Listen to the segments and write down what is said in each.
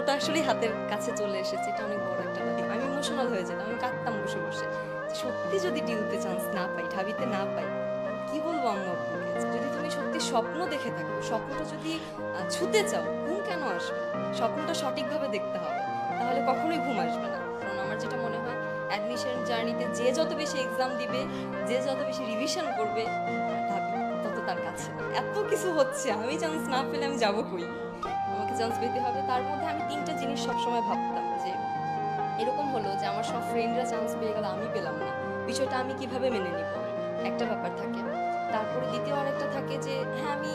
স্বপ্নটা আসলে হাতের কাছে চলে এসেছে, এটা অনেক বড় একটা ব্যাপার। আমি ইমোশনাল হয়ে যেতাম, আমি কাঁদতাম বসে বসে যে সত্যি যদি ডিউতে চান্স না পাই, ঢাবিতে না পাই, কি বলবো আম্মু আব্বুকে? যদি তুমি সত্যি স্বপ্ন দেখে থাকো, স্বপ্নটা যদি ছুতে চাও, ঘুম কেন আসবে? স্বপ্নটা সঠিকভাবে দেখতে হবে, তাহলে কখনোই ঘুম আসবে না। কারণ আমার যেটা মনে হয়, অ্যাডমিশন জার্নিতে যে যত বেশি এক্সাম দিবে, যে যত বেশি রিভিশন করবে, ঢাবি তত তার কাছে। এত কিছু হচ্ছে, আমি চান্স না পেলে আমি যাবো কই? আমাকে চান্স পেতে হবে। তার মধ্যে আমি ৩ টা জিনিস সবসময় ভাবতাম যে এরকম হলো যে আমার সব ফ্রেন্ডরা চান্স পেয়ে গেল, আমি পেলাম না। বিষয়টা আমি কিভাবে মেনে নিব? একটা ব্যাপার থাকে। তারপরে দ্বিতীয় আরেকটা থাকে যে হ্যাঁ, আমি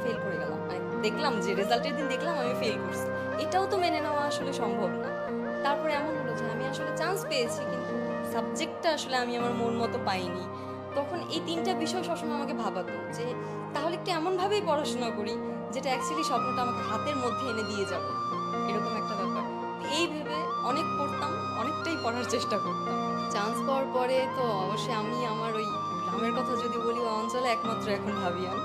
ফেল করে গেলাম। মানে দেখলাম যে রেজাল্টের দিন দেখলাম আমি ফেল করছি। এটাও তো মেনে নেওয়া আসলে সম্ভব না। তারপরে এমন হলো যে আমি আসলে চান্স পেয়েছি, কিন্তু সাবজেক্টটা আসলে আমি আমার মন মতো পাইনি। তখন এই ৩ টা বিষয় সবসময় আমাকে ভাবাতো যে তাহলে একটু এমনভাবেই পড়াশোনা করি যেটা অ্যাকচুয়ালি স্বপ্নটা আমাকে হাতের মধ্যে এনে দিয়ে যাবে। এরকম একটা ব্যাপার। এই ভেবে অনেক পড়তাম, অনেকটাই পড়ার চেষ্টা করতাম। চান্স পাওয়ার পরে তো অবশ্যই আমি আমার ওই গ্রামের কথা যদি বলি, ওই অঞ্চলে একমাত্র এখন ভাবিয়ান।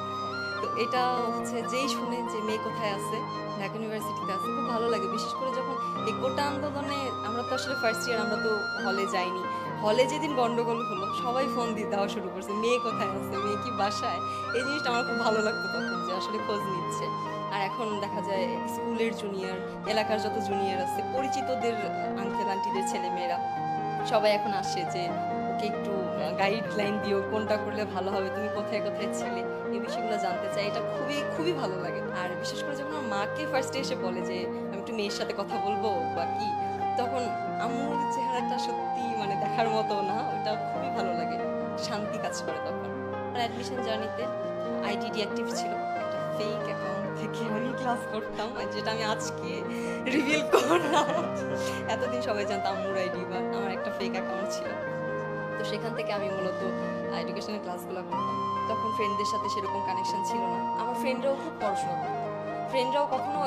তো এটা হচ্ছে যেই শুনে যে মেয়ে কোথায় আছে, ঢাকা ইউনিভার্সিটিতে আছে, খুব ভালো লাগে। বিশেষ করে যখন এই কোটা আন্দোলনে আমরা তো আসলে ফার্স্ট ইয়ার, আমরা তো হলে যাইনি। হলে যেদিন গন্ডগোল হলো, সবাই ফোন দিয়ে দেওয়া শুরু করছে, মেয়ে কোথায় আছে, মেয়ে কি বাসায়? এই জিনিসটা আমার খুব ভালো লাগতো তখন, যে আসলে খোঁজ নিচ্ছে। আর এখন দেখা যায় স্কুলের জুনিয়র, এলাকার যত জুনিয়র আছে, পরিচিতদের আঙ্কেল আন্টিদের ছেলেমেয়েরা সবাই এখন আসে যে ওকে একটু গাইডলাইন দিও, কোনটা করলে ভালো হবে, তুমি কোথায় কোথায় ছিলে, এই বিষয়গুলো জানতে চাই। এটা খুবই খুবই ভালো লাগে। আর বিশেষ করে যখন আমার মাকে ফার্স্টে এসে বলে যে আমি একটু মেয়ের সাথে কথা বলবো বা কি, তখন আম্মুর চেহারাটা সত্যি মানে দেখার মতো না, ওটা খুবই ভালো লাগে, শান্তি কাজ করে তখন। আর অ্যাডমিশন জার্নিতে আইডি ডিঅ্যাক্টিভ ছিল, একটা ফেক অ্যাকাউন্ট থেকে আমি ক্লাস করতাম, আর যেটা আমি আজকে রিভিল করলাম। এতদিন সবাই জানতো আম্মুর আইডি, বা আমার একটা ফেক অ্যাকাউন্ট ছিল। তো সেখান থেকে আমি মূলত এডুকেশনের ক্লাসগুলো করতাম। তখন ফ্রেন্ডদের সাথে সেরকম কানেকশন ছিল না। আমার ফ্রেন্ডরাও খুব পড়াশোনা করতো, ফ্রেন্ডরাও কখনো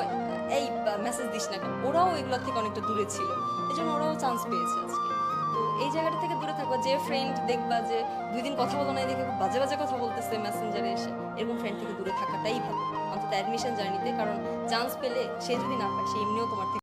এই মেসেজ দিস না কেন, ওরাও এগুলোর থেকে অনেকটা দূরে ছিল, এই জন্য ওরাও চান্স পেয়েছে আজকে। তো এই জায়গাটা থেকে দূরে থাকবা, যে ফ্রেন্ড দেখবা যে ২ দিন কথা বলো না, দেখে খুব বাজে বাজে কথা বলতেছে মেসেঞ্জারে এসে, এরকম ফ্রেন্ড থেকে দূরে থাকাটাই ভালো, অন্তত অ্যাডমিশন জার্নিতে। কারণ চান্স পেলে সে যদি না পায়, সে এমনিও তোমার থেকে